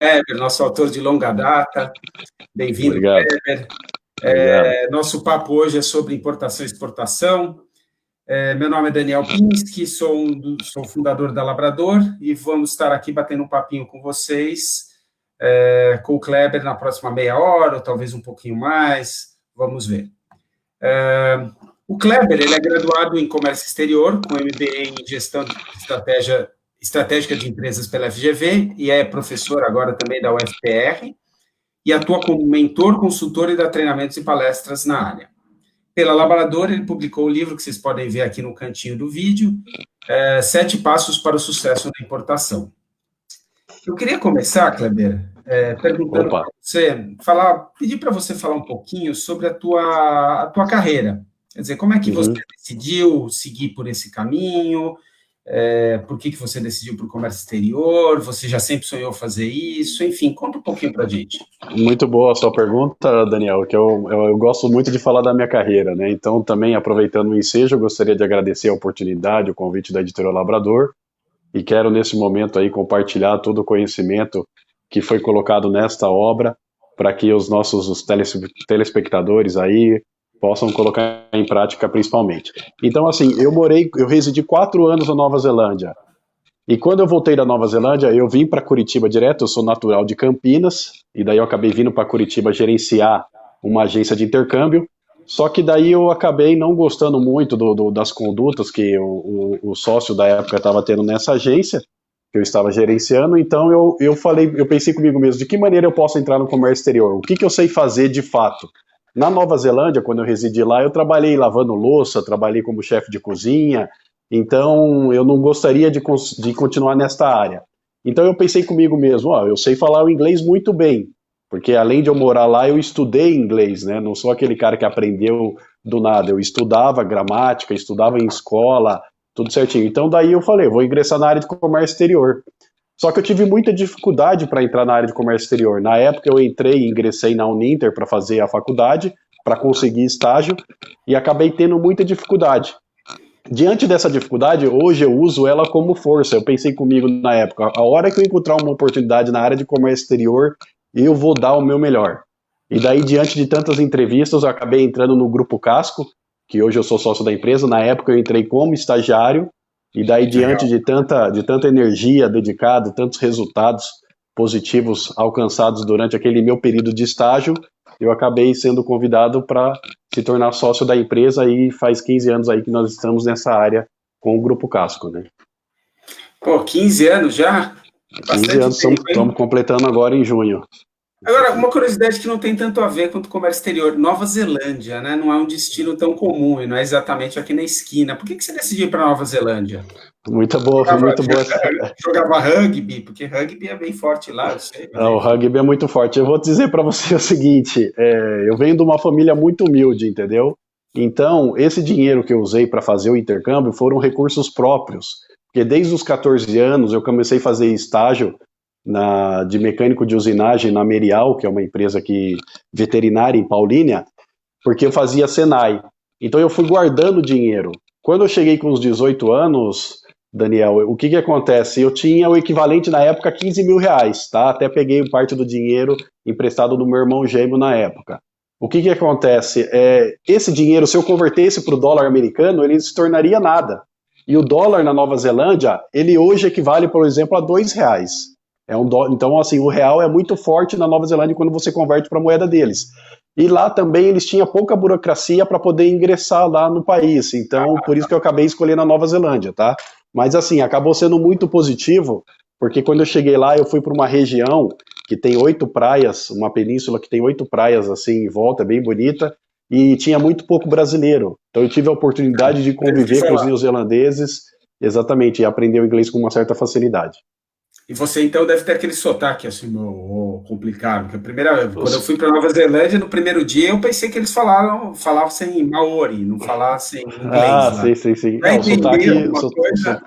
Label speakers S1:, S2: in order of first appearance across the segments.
S1: Kleber, nosso autor de longa data. Bem-vindo,
S2: Obrigado.
S1: Kleber.
S2: Obrigado.
S1: Nosso papo hoje é sobre importação e exportação. Meu nome é Daniel Pinsky, sou fundador da Labrador e vamos estar aqui batendo um papinho com vocês, com o Kleber na próxima meia hora, ou talvez um pouquinho mais, vamos ver. O Kleber, ele é graduado em Comércio Exterior, com MBA em Gestão de Estratégica de Empresas pela FGV, e é professor agora também da UFPR, e atua como mentor, consultor e dá treinamentos e palestras na área. Pela Labrador, ele publicou o livro que vocês podem ver aqui no cantinho do vídeo, 7 Passos para o Sucesso na Importação. Eu queria começar, Kleber, perguntando para você, pedir para você falar um pouquinho sobre a tua carreira. Quer dizer, como é que você decidiu seguir por esse caminho? Por que você decidiu por comércio exterior? Você já sempre sonhou fazer isso? Enfim, conta um pouquinho para a gente.
S2: Muito boa a sua pergunta, Daniel, que eu gosto muito de falar da minha carreira, né? Então, também aproveitando o ensejo, eu gostaria de agradecer a oportunidade, o convite da Editora Labrador, e quero nesse momento aí compartilhar todo o conhecimento que foi colocado nesta obra para que os nossos telespectadores aí possam colocar em prática principalmente. Então, assim, eu residi 4 anos na Nova Zelândia. E quando eu voltei da Nova Zelândia, eu vim para Curitiba direto, eu sou natural de Campinas, e daí eu acabei vindo para Curitiba gerenciar uma agência de intercâmbio, só que daí eu acabei não gostando muito das condutas que o sócio da época estava tendo nessa agência, que eu estava gerenciando, então eu pensei comigo mesmo, de que maneira eu posso entrar no comércio exterior? O que eu sei fazer de fato? Na Nova Zelândia, quando eu residi lá, eu trabalhei lavando louça, trabalhei como chefe de cozinha, então eu não gostaria de continuar nesta área. Então eu pensei comigo mesmo, eu sei falar o inglês muito bem, porque além de eu morar lá, eu estudei inglês, né? Não sou aquele cara que aprendeu do nada, eu estudava gramática, estudava em escola, tudo certinho. Então daí eu falei, vou ingressar na área de comércio exterior. Só que eu tive muita dificuldade para entrar na área de comércio exterior. Na época eu ingressei na Uninter para fazer a faculdade, para conseguir estágio, e acabei tendo muita dificuldade. Diante dessa dificuldade, hoje eu uso ela como força. Eu pensei comigo na época, a hora que eu encontrar uma oportunidade na área de comércio exterior, eu vou dar o meu melhor. E daí, diante de tantas entrevistas, eu acabei entrando no Grupo Casco, que hoje eu sou sócio da empresa. Na época eu entrei como estagiário, e daí, diante de tanta energia dedicada, tantos resultados positivos alcançados durante aquele meu período de estágio, eu acabei sendo convidado para se tornar sócio da empresa, e faz 15 anos aí que nós estamos nessa área com o Grupo Casco, né?
S1: Pô, 15 anos já?
S2: 15 anos, estamos completando agora em junho.
S1: Agora, uma curiosidade que não tem tanto a ver com o comércio exterior. Nova Zelândia, né? Não é um destino tão comum e não é exatamente aqui na esquina. Por que você decidiu ir para Nova Zelândia?
S2: Muito boa.
S1: Jogava rugby, porque rugby é bem forte lá, eu sei.
S2: O rugby é muito forte. Eu vou dizer para você o seguinte, eu venho de uma família muito humilde, entendeu? Então, esse dinheiro que eu usei para fazer o intercâmbio foram recursos próprios, porque desde os 14 anos eu comecei a fazer estágio de mecânico de usinagem na Merial, que é uma empresa veterinária em Paulínia, porque eu fazia Senai. Então eu fui guardando dinheiro. Quando eu cheguei com os 18 anos, Daniel, o que acontece? Eu tinha o equivalente na época a 15 mil reais, tá? Até peguei parte do dinheiro emprestado do meu irmão gêmeo na época. O que acontece? Esse dinheiro, se eu convertesse para o dólar americano, ele se tornaria nada. E o dólar na Nova Zelândia, ele hoje equivale, por exemplo, a R$2. Então, assim, o real é muito forte na Nova Zelândia quando você converte para a moeda deles. E lá também eles tinham pouca burocracia para poder ingressar lá no país. Então, por isso que eu acabei escolhendo a Nova Zelândia, tá? Mas, assim, acabou sendo muito positivo, porque quando eu cheguei lá, eu fui para uma região que tem 8 praias, uma península que tem 8 praias, assim, em volta, bem bonita, e tinha muito pouco brasileiro. Então, eu tive a oportunidade de conviver com os neozelandeses, exatamente, e aprender o inglês com uma certa facilidade.
S1: E você, então, deve ter aquele sotaque, assim, complicado. Porque quando eu fui para Nova Zelândia, no primeiro dia, eu pensei que eles falassem maori, não falassem inglês.
S2: Sim. O sotaque,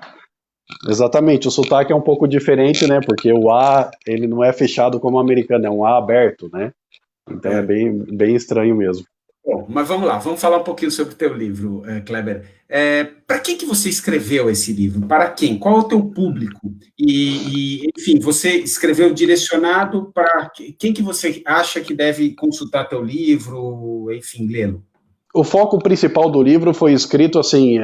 S2: exatamente, o sotaque é um pouco diferente, né? Porque o A, ele não é fechado como o americano, é um A aberto, né? Então é bem estranho mesmo.
S1: Bom, mas vamos lá, vamos falar um pouquinho sobre o teu livro, Kleber. Para quem que você escreveu esse livro? Para quem? Qual é o teu público? Enfim, você escreveu direcionado para quem que você acha que deve consultar teu livro, enfim, lê-lo?
S2: O foco principal do livro foi escrito assim,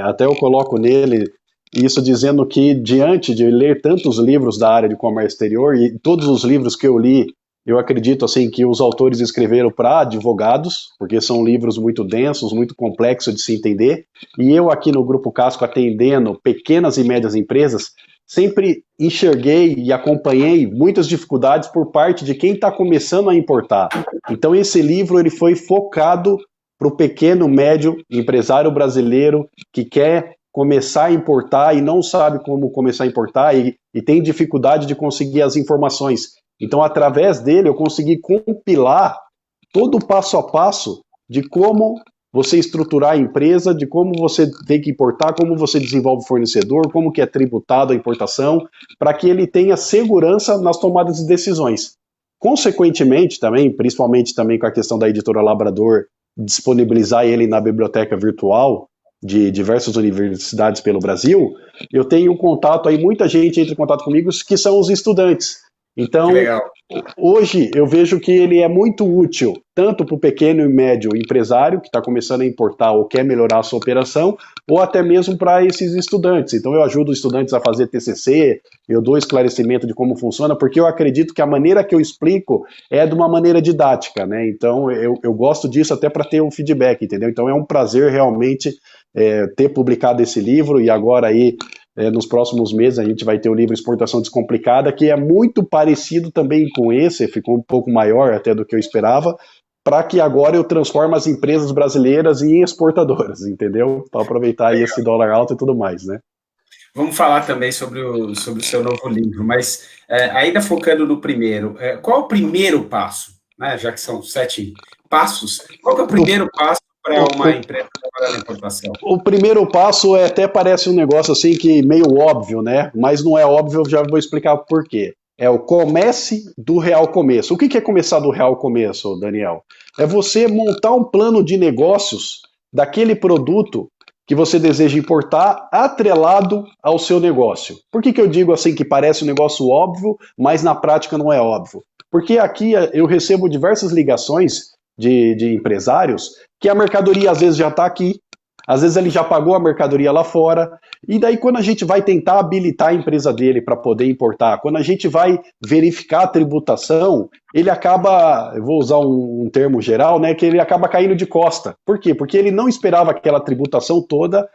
S2: até eu coloco nele isso dizendo que diante de ler tantos livros da área de comércio exterior e todos os livros que eu li, eu acredito assim que os autores escreveram para advogados, porque são livros muito densos, muito complexos de se entender, e eu aqui no Grupo Casco atendendo pequenas e médias empresas, sempre enxerguei e acompanhei muitas dificuldades por parte de quem está começando a importar. Então esse livro ele foi focado para o pequeno, médio empresário brasileiro que quer começar a importar e não sabe como começar a importar e tem dificuldade de conseguir as informações. Então, através dele, eu consegui compilar todo o passo a passo de como você estruturar a empresa, de como você tem que importar, como você desenvolve o fornecedor, como que é tributado a importação, para que ele tenha segurança nas tomadas de decisões. Consequentemente, também, principalmente também com a questão da editora Labrador, disponibilizar ele na biblioteca virtual de diversas universidades pelo Brasil, eu tenho contato aí, muita gente entra em contato comigo que são os estudantes. Então, hoje eu vejo que ele é muito útil, tanto para o pequeno e médio empresário que está começando a importar ou quer melhorar a sua operação, ou até mesmo para esses estudantes. Então eu ajudo os estudantes a fazer TCC, eu dou esclarecimento de como funciona, porque eu acredito que a maneira que eu explico é de uma maneira didática, né? Então eu gosto disso até para ter um feedback, entendeu? Então é um prazer realmente ter publicado esse livro e agora aí nos próximos meses a gente vai ter o livro Exportação Descomplicada, que é muito parecido também com esse, ficou um pouco maior até do que eu esperava, para que agora eu transforme as empresas brasileiras em exportadoras, entendeu? Para aproveitar aí esse dólar alto e tudo mais, né?
S1: Vamos falar também sobre o seu novo livro, mas ainda focando no primeiro, qual é o primeiro passo, né, já que são 7 passos, qual é o primeiro passo para uma empresa trabalhar na importação?
S2: O primeiro passo até parece um negócio assim que meio óbvio, né? Mas não é óbvio, eu já vou explicar por quê. É o comece do real começo. O que é começar do real começo, Daniel? É você montar um plano de negócios daquele produto que você deseja importar atrelado ao seu negócio. Por que eu digo assim que parece um negócio óbvio, mas na prática não é óbvio? Porque aqui eu recebo diversas ligações de empresários que a mercadoria às vezes já está aqui, às vezes ele já pagou a mercadoria lá fora, e daí quando a gente vai tentar habilitar a empresa dele para poder importar, quando a gente vai verificar a tributação, ele acaba, eu vou usar um termo geral, né, que ele acaba caindo de costa. Por quê? Porque ele não esperava aquela tributação toda,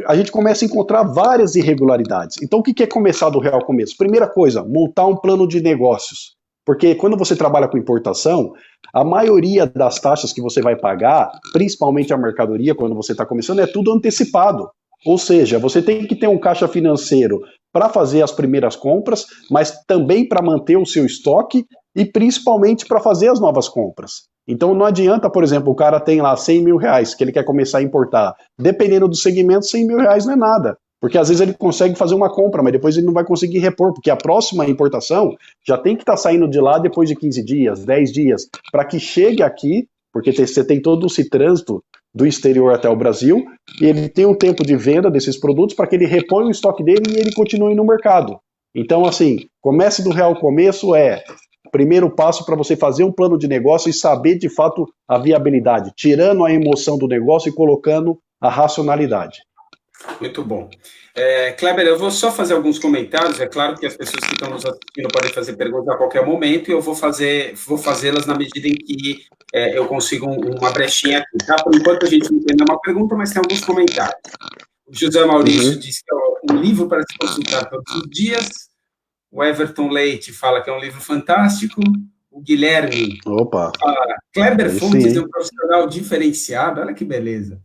S2: a gente começa a encontrar várias irregularidades. Então o que é começar do real começo? Primeira coisa, montar um plano de negócios. Porque quando você trabalha com importação, a maioria das taxas que você vai pagar, principalmente a mercadoria, quando você está começando, é tudo antecipado. Ou seja, você tem que ter um caixa financeiro para fazer as primeiras compras, mas também para manter o seu estoque e principalmente para fazer as novas compras. Então não adianta, por exemplo, o cara tem lá 100 mil reais que ele quer começar a importar. Dependendo do segmento, 100 mil reais não é nada. Porque às vezes ele consegue fazer uma compra, mas depois ele não vai conseguir repor, porque a próxima importação já tem que estar saindo de lá depois de 15 dias, 10 dias, para que chegue aqui, porque você tem todo esse trânsito do exterior até o Brasil, e ele tem um tempo de venda desses produtos para que ele reponha o estoque dele e ele continue no mercado. Então, assim, comece do real começo o primeiro passo para você fazer um plano de negócio e saber de fato a viabilidade, tirando a emoção do negócio e colocando a racionalidade.
S1: Muito bom. Kleber, eu vou só fazer alguns comentários. É claro que as pessoas que estão nos assistindo podem fazer perguntas a qualquer momento e eu vou fazê-las na medida em que eu consigo uma brechinha aqui. Tá? Por enquanto a gente não tem nenhuma pergunta, mas tem alguns comentários. O José Maurício diz que é um livro para se consultar todos os dias. O Everton Leite fala que é um livro fantástico. O Guilherme fala, Kleber Fontes é um profissional diferenciado. Olha que beleza.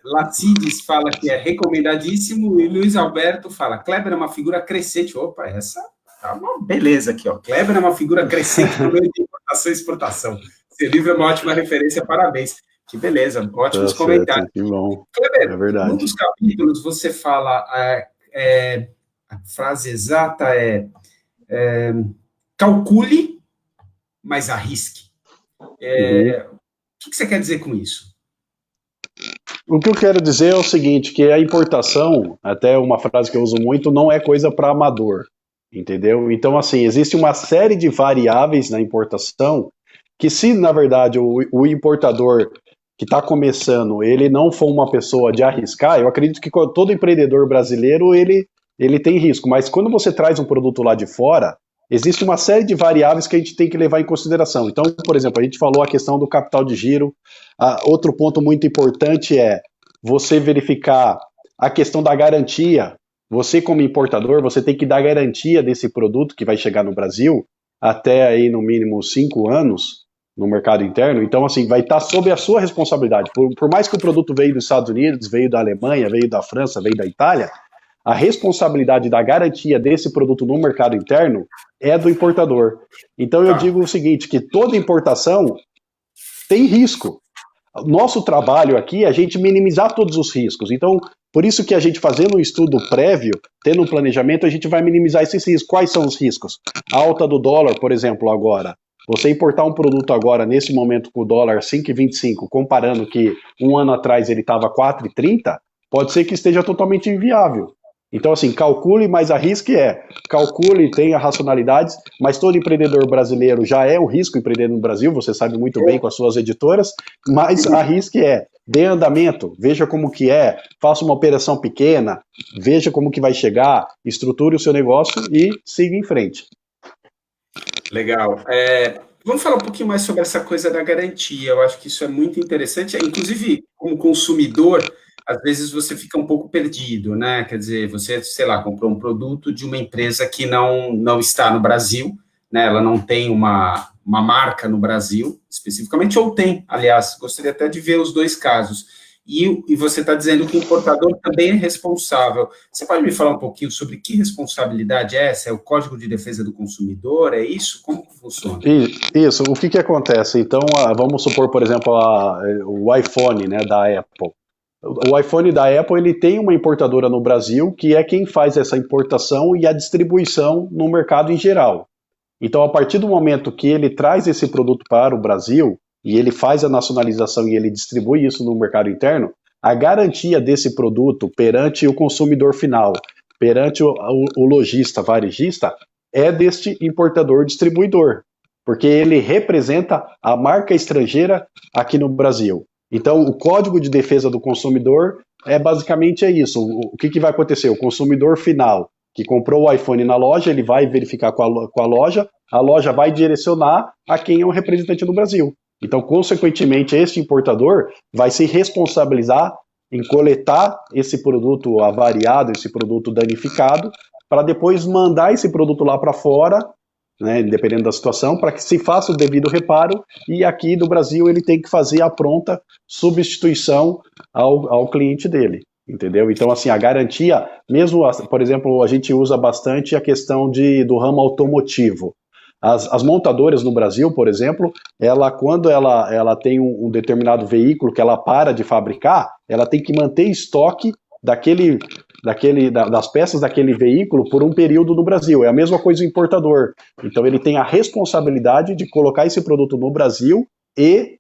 S1: Latides fala que é recomendadíssimo e Luiz Alberto fala, Kleber é uma figura crescente. Opa, essa tá uma beleza aqui, ó. Kleber é uma figura crescente no meio de importação e exportação. Esse livro é uma ótima referência, parabéns. Que beleza, ótimos comentários.
S2: Que bom.
S1: Kleber,
S2: é verdade.
S1: Num dos capítulos você fala, a frase exata calcule, mas arrisque. O que você quer dizer com isso?
S2: O que eu quero dizer é o seguinte, que a importação, até uma frase que eu uso muito, não é coisa para amador, entendeu? Então, assim, existe uma série de variáveis na importação que se, na verdade, o importador que está começando, ele não for uma pessoa de arriscar, eu acredito que todo empreendedor brasileiro, ele tem risco, mas quando você traz um produto lá de fora, existe uma série de variáveis que a gente tem que levar em consideração. Então, por exemplo, a gente falou a questão do capital de giro. Outro ponto muito importante é você verificar a questão da garantia. Você, como importador, você tem que dar garantia desse produto que vai chegar no Brasil até aí, no mínimo, 5 anos no mercado interno. Então, assim, vai estar sob a sua responsabilidade. Por mais que o produto veio dos Estados Unidos, veio da Alemanha, veio da França, veio da Itália, a responsabilidade da garantia desse produto no mercado interno é do importador. Então eu digo o seguinte, que toda importação tem risco. Nosso trabalho aqui é a gente minimizar todos os riscos. Então, por isso que a gente fazendo um estudo prévio, tendo um planejamento, a gente vai minimizar esses riscos. Quais são os riscos? A alta do dólar, por exemplo, agora. Você importar um produto agora, nesse momento, com o dólar 5,25, comparando que um ano atrás ele estava 4,30, pode ser que esteja totalmente inviável. Então, assim, calcule, mas arrisque calcule, tenha racionalidades, mas todo empreendedor brasileiro já é um risco empreender no Brasil, você sabe muito bem com as suas editoras, mas arrisque dê andamento, veja como que faça uma operação pequena, veja como que vai chegar, estruture o seu negócio e siga em frente.
S1: Legal. Vamos falar um pouquinho mais sobre essa coisa da garantia, eu acho que isso é muito interessante, inclusive, como consumidor, às vezes você fica um pouco perdido, né? Quer dizer, você, sei lá, comprou um produto de uma empresa que não está no Brasil, né? Ela não tem uma marca no Brasil, especificamente, ou tem, aliás, gostaria até de ver os dois casos. E você está dizendo que o importador também é responsável. Você pode me falar um pouquinho sobre que responsabilidade é essa? É o Código de Defesa do Consumidor? É isso? Como que funciona?
S2: Isso. O que acontece? Então, vamos supor, por exemplo, o iPhone, né, da Apple. O iPhone da Apple, ele tem uma importadora no Brasil que é quem faz essa importação e a distribuição no mercado em geral. Então, a partir do momento que ele traz esse produto para o Brasil e ele faz a nacionalização e ele distribui isso no mercado interno, a garantia desse produto perante o consumidor final, perante o lojista, varejista, é deste importador distribuidor, porque ele representa a marca estrangeira aqui no Brasil. Então, o Código de Defesa do Consumidor basicamente isso. O que vai acontecer? O consumidor final que comprou o iPhone na loja, ele vai verificar com a loja vai direcionar a quem é o representante no Brasil. Então, consequentemente, este importador vai se responsabilizar em coletar esse produto avariado, esse produto danificado, para depois mandar esse produto lá para fora, né, dependendo da situação, para que se faça o devido reparo, e aqui no Brasil ele tem que fazer a pronta substituição ao cliente dele, entendeu? Então, assim, a garantia, mesmo, por exemplo, a gente usa bastante a questão do ramo automotivo. As montadoras no Brasil, por exemplo, quando ela tem um determinado veículo que ela para de fabricar, ela tem que manter estoque das peças daquele veículo por um período no Brasil. É a mesma coisa o importador. Então ele tem a responsabilidade de colocar esse produto no Brasil e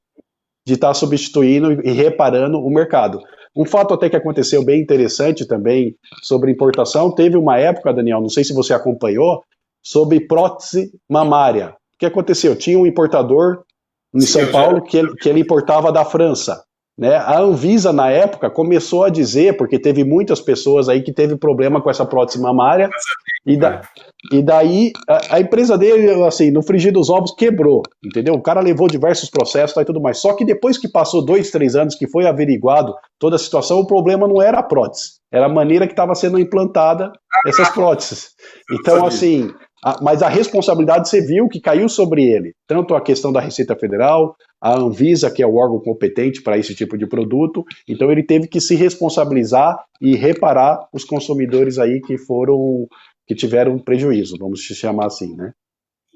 S2: de estar substituindo e reparando o mercado. Um fato até que aconteceu bem interessante também sobre importação, teve uma época, Daniel, não sei se você acompanhou, sobre prótese mamária. O que aconteceu? Tinha um importador em São Paulo que ele importava da França. Né? A Anvisa, na época, começou a dizer, porque teve muitas pessoas aí que teve problema com essa prótese mamária, e daí a empresa dele, assim, no frigir dos ovos, quebrou, entendeu? O cara levou diversos processos e tudo mais. Só que depois que passou 2, 3 anos, que foi averiguado toda a situação, o problema não era a prótese, era a maneira que estava sendo implantada essas próteses. Então, assim, mas a responsabilidade você viu que caiu sobre ele, tanto a questão da Receita Federal, a Anvisa, que é o órgão competente para esse tipo de produto, então ele teve que se responsabilizar e reparar os consumidores aí que tiveram prejuízo, vamos chamar assim, né?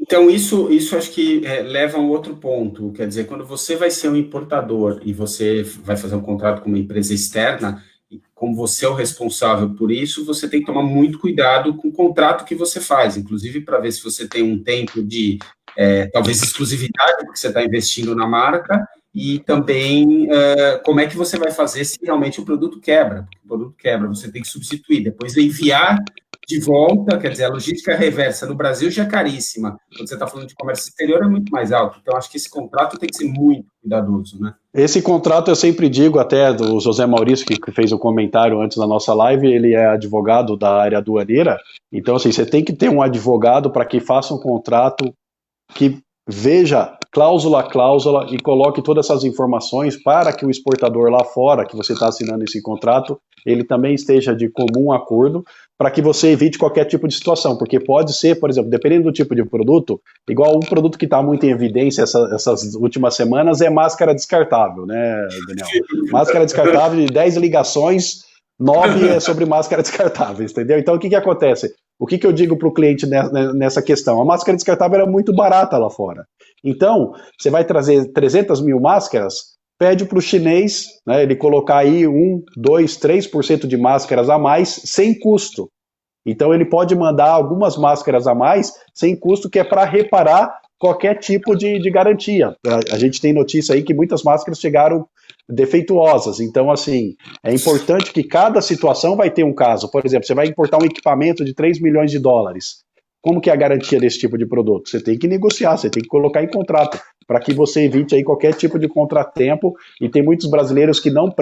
S1: Então, isso acho que leva a um outro ponto, quer dizer, quando você vai ser um importador e você vai fazer um contrato com uma empresa externa, como você é o responsável por isso, você tem que tomar muito cuidado com o contrato que você faz, inclusive para ver se você tem um tempo de talvez exclusividade, porque você está investindo na marca, e também como é que você vai fazer se realmente o produto quebra. Porque o produto quebra, você tem que substituir, depois enviar de volta, quer dizer, a logística reversa no Brasil já é caríssima. Quando você está falando de comércio exterior, é muito mais alto. Então, acho que esse contrato tem que ser muito cuidadoso, né?
S2: Esse contrato eu sempre digo, até do José Maurício, que fez o comentário antes da nossa live, ele é advogado da área aduaneira, então assim, você tem que ter um advogado para que faça um contrato que veja cláusula a cláusula e coloque todas essas informações para que o exportador lá fora, que você está assinando esse contrato, ele também esteja de comum acordo, para que você evite qualquer tipo de situação, porque pode ser, por exemplo, dependendo do tipo de produto, igual um produto que está muito em evidência essas últimas semanas é máscara descartável, né, Daniel? Máscara descartável de 10 ligações, 9 é sobre máscara descartável, entendeu? Então, o que acontece? O que eu digo para o cliente nessa questão? A máscara descartável era muito barata lá fora. Então, você vai trazer 300 mil máscaras, pede para o chinês, né, ele colocar aí 1, 2, 3% de máscaras a mais, sem custo. Então, ele pode mandar algumas máscaras a mais, sem custo, que é para reparar qualquer tipo de garantia. A gente tem notícia aí que muitas máscaras chegaram defeituosas. Então, assim, é importante que cada situação vai ter um caso. Por exemplo, você vai importar um equipamento de 3 milhões de dólares. Como que é a garantia desse tipo de produto? Você tem que negociar, você tem que colocar em contrato, para que você evite aí qualquer tipo de contratempo, e tem muitos brasileiros que não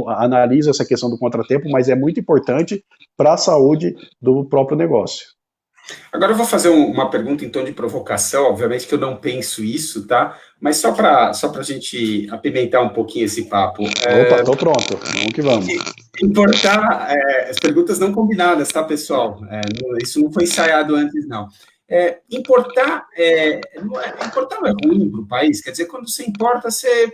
S2: analisam essa questão do contratempo, mas é muito importante para a saúde do próprio negócio.
S1: Agora eu vou fazer uma pergunta em tom de provocação, obviamente que eu não penso isso, tá? Mas só para a gente apimentar um pouquinho esse papo.
S2: Opa, tô pronto, vamos que vamos.
S1: Importar, as perguntas não combinadas, tá, pessoal? Isso não foi ensaiado antes, não. Importar não é ruim para o país, quer dizer, quando você importa,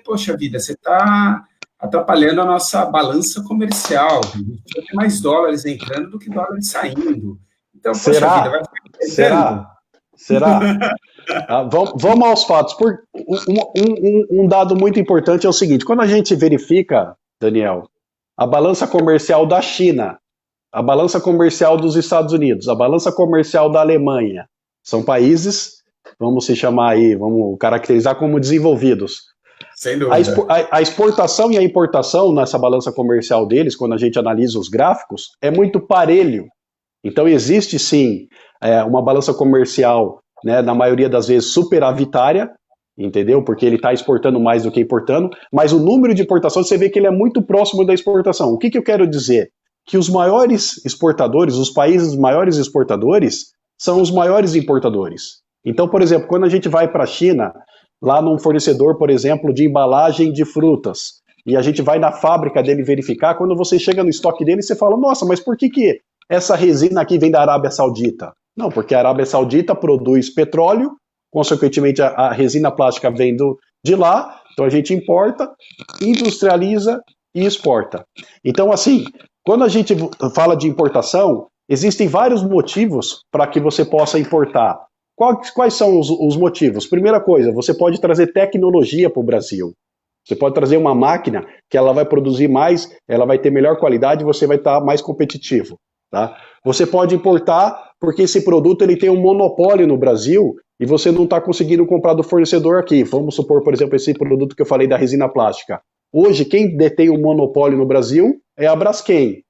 S1: poxa vida, você está atrapalhando a nossa balança comercial, a gente vai ter mais dólares entrando do que dólares saindo. Então,
S2: será?
S1: Poxa vida, vai ficar
S2: Será? Vamos aos fatos. Um dado muito importante é o seguinte: quando a gente verifica, Daniel, a balança comercial da China, a balança comercial dos Estados Unidos, a balança comercial da Alemanha, são países, vamos se chamar aí, vamos caracterizar como desenvolvidos.
S1: Sem dúvida.
S2: A exportação e a importação nessa balança comercial deles, quando a gente analisa os gráficos, é muito parelho. Então existe sim uma balança comercial, né, na maioria das vezes superavitária, entendeu? Porque ele está exportando mais do que importando, mas o número de importações você vê que ele é muito próximo da exportação. O que eu quero dizer? Que os maiores exportadores, os países maiores exportadores, são os maiores importadores. Então, por exemplo, quando a gente vai para a China, lá num fornecedor, por exemplo, de embalagem de frutas, e a gente vai na fábrica dele verificar, quando você chega no estoque dele, você fala, nossa, mas por que essa resina aqui vem da Arábia Saudita? Não, porque a Arábia Saudita produz petróleo, consequentemente a resina plástica vem de lá, então a gente importa, industrializa e exporta. Então, assim, quando a gente fala de importação, existem vários motivos para que você possa importar. Quais são os motivos? Primeira coisa, você pode trazer tecnologia para o Brasil. Você pode trazer uma máquina que ela vai produzir mais, ela vai ter melhor qualidade e você vai estar mais competitivo. Tá? Você pode importar porque esse produto ele tem um monopólio no Brasil e você não está conseguindo comprar do fornecedor aqui. Vamos supor, por exemplo, esse produto que eu falei da resina plástica. Hoje, quem detém o monopólio no Brasil é a Braskem.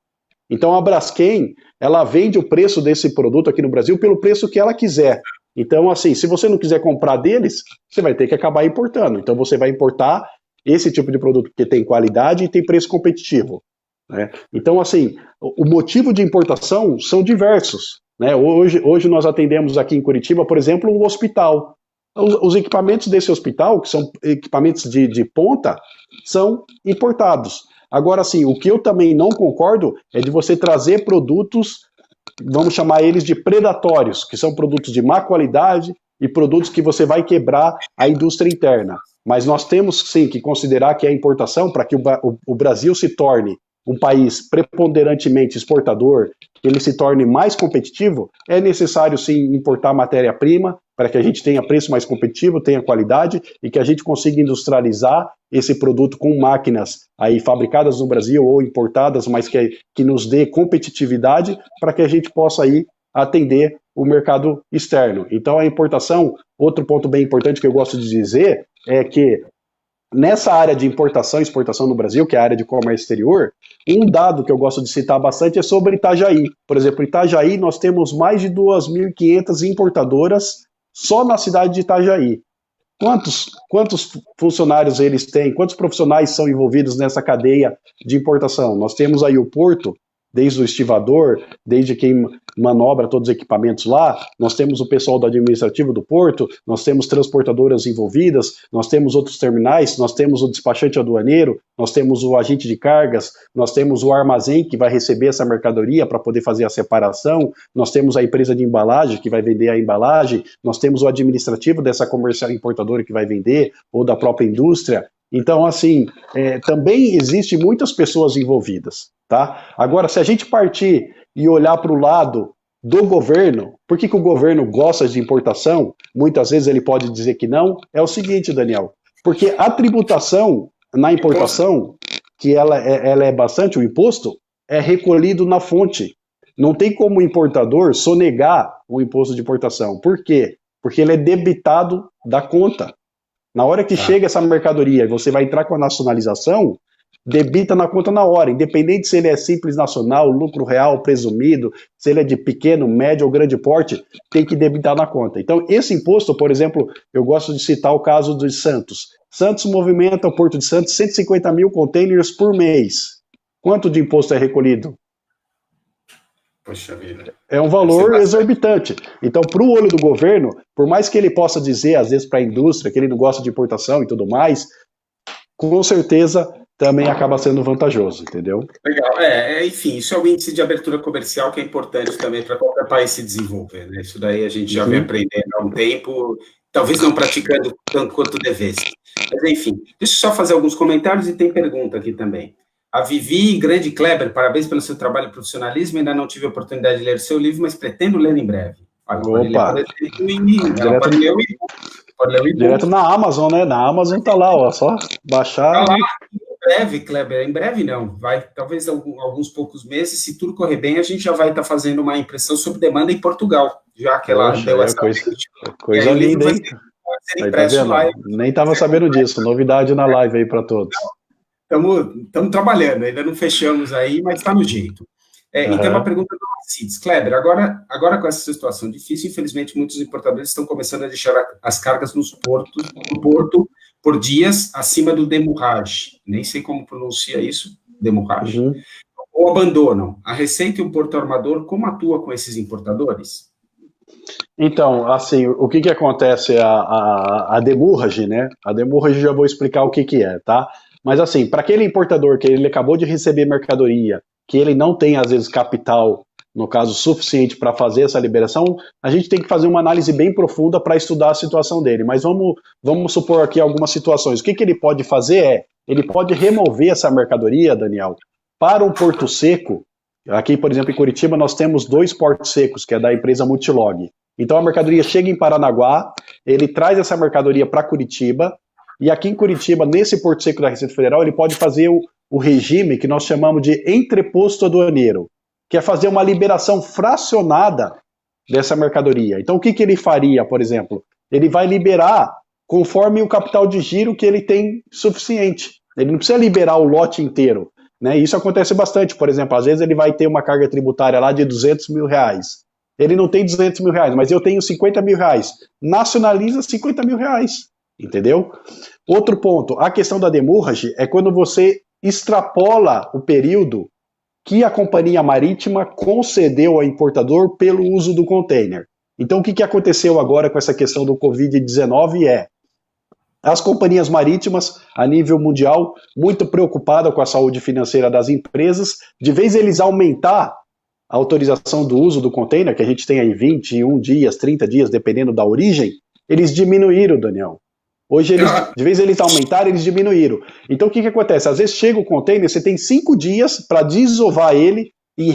S2: Então, a Braskem, ela vende o preço desse produto aqui no Brasil pelo preço que ela quiser. Então, assim, se você não quiser comprar deles, você vai ter que acabar importando. Então, você vai importar esse tipo de produto que tem qualidade e tem preço competitivo. Né? Então, assim, o motivo de importação são diversos. Né? Hoje nós atendemos aqui em Curitiba, por exemplo, um hospital. Os equipamentos desse hospital, que são equipamentos de ponta, são importados. Agora, assim, o que eu também não concordo é de você trazer produtos, vamos chamar eles de predatórios, que são produtos de má qualidade e produtos que você vai quebrar a indústria interna. Mas nós temos, sim, que considerar que a importação, para que o Brasil se torne um país preponderantemente exportador, que ele se torne mais competitivo, é necessário, sim, importar matéria-prima para que a gente tenha preço mais competitivo, tenha qualidade e que a gente consiga industrializar esse produto com máquinas aí fabricadas no Brasil ou importadas, mas que nos dê competitividade para que a gente possa aí atender o mercado externo. Então, a importação, outro ponto bem importante que eu gosto de dizer, é que nessa área de importação e exportação no Brasil, que é a área de comércio exterior, um dado que eu gosto de citar bastante é sobre Itajaí. Por exemplo, Itajaí, nós temos mais de 2.500 importadoras só na cidade de Itajaí. Quantos funcionários eles têm? Quantos profissionais são envolvidos nessa cadeia de importação? Nós temos aí o porto, desde o estivador, desde quem manobra todos os equipamentos lá, nós temos o pessoal do administrativo do porto, nós temos transportadoras envolvidas, nós temos outros terminais, nós temos o despachante aduaneiro, nós temos o agente de cargas, nós temos o armazém que vai receber essa mercadoria para poder fazer a separação, nós temos a empresa de embalagem que vai vender a embalagem, nós temos o administrativo dessa comercial importadora que vai vender, ou da própria indústria. Então, assim, também existe muitas pessoas envolvidas, tá? Agora, se a gente partir e olhar para o lado do governo, por que o governo gosta de importação? Muitas vezes ele pode dizer que não. É o seguinte, Daniel, porque a tributação na importação, que ela é bastante, o imposto, é recolhido na fonte. Não tem como o importador sonegar o imposto de importação. Por quê? Porque ele é debitado da conta. Na hora que chega essa mercadoria e você vai entrar com a nacionalização, debita na conta na hora, independente se ele é simples nacional, lucro real presumido, se ele é de pequeno, médio ou grande porte, tem que debitar na conta. Então, esse imposto, por exemplo, eu gosto de citar o caso de Santos. Santos movimenta, o Porto de Santos, 150 mil containers por mês. Quanto de imposto é recolhido?
S1: Poxa vida.
S2: É um valor exorbitante. Então, para o olho do governo, por mais que ele possa dizer, às vezes, para a indústria, que ele não gosta de importação e tudo mais, com certeza também acaba sendo vantajoso, entendeu?
S1: Legal. Enfim, isso é o índice de abertura comercial que é importante também para qualquer país se desenvolver, né? Isso daí a gente já vem aprendendo há um tempo, talvez não praticando tanto quanto devesse. Mas, enfim, deixa eu só fazer alguns comentários e tem pergunta aqui também. A Vivi, grande Kleber, parabéns pelo seu trabalho e profissionalismo. Ainda não tive a oportunidade de ler seu livro, mas pretendo ler em breve.
S2: Opa!
S1: Pode ler
S2: direto na Amazon, né? Na Amazon tá lá, ó, só baixar.
S1: Tá lá, em breve, Kleber. Em breve não, vai talvez alguns poucos meses. Se tudo correr bem, a gente já vai estar fazendo uma impressão sob demanda em Portugal, já que ela deu essa
S2: coisa linda, hein?
S1: Ser impresso
S2: tá
S1: lá.
S2: Nem tava sabendo disso. Novidade na live aí para todos.
S1: Estamos trabalhando, ainda não fechamos aí, mas está no jeito. E tem uma pergunta do Alcides. Kleber, agora com essa situação difícil, infelizmente, muitos importadores estão começando a deixar as cargas no porto por dias acima do demurrage. Nem sei como pronuncia isso, demurrage. Ou abandonam. A Receita e o Porto Armador, como atua com esses importadores?
S2: Então, assim, o que acontece? A demurrage, né? A demurrage, já vou explicar o que é, tá? Mas assim, para aquele importador que ele acabou de receber mercadoria, que ele não tem, às vezes, capital, no caso, suficiente para fazer essa liberação, a gente tem que fazer uma análise bem profunda para estudar a situação dele. Mas vamos supor aqui algumas situações. O que ele pode fazer ele pode remover essa mercadoria, Daniel, para um porto seco. Aqui, por exemplo, em Curitiba, nós temos 2 portos secos, que é da empresa Multilog. Então, a mercadoria chega em Paranaguá, ele traz essa mercadoria para Curitiba, e aqui em Curitiba, nesse Porto Seco da Receita Federal, ele pode fazer o regime que nós chamamos de entreposto aduaneiro, que é fazer uma liberação fracionada dessa mercadoria. Então, o que ele faria, por exemplo? Ele vai liberar conforme o capital de giro que ele tem suficiente. Ele não precisa liberar o lote inteiro, né? Isso acontece bastante. Por exemplo, às vezes ele vai ter uma carga tributária lá de 200 mil reais. Ele não tem 200 mil reais, mas eu tenho 50 mil reais. Nacionaliza 50 mil reais. Entendeu? Outro ponto, a questão da demurrage é quando você extrapola o período que a companhia marítima concedeu ao importador pelo uso do container. Então, o que aconteceu agora com essa questão do Covid-19 as companhias marítimas, a nível mundial, muito preocupadas com a saúde financeira das empresas, de vez eles aumentar a autorização do uso do container, que a gente tem aí 21 dias, 30 dias, dependendo da origem, eles diminuíram, Daniel. Hoje, de vez eles aumentaram, eles diminuíram. Então, o que acontece? Às vezes chega o container, você tem 5 dias para desovar ele e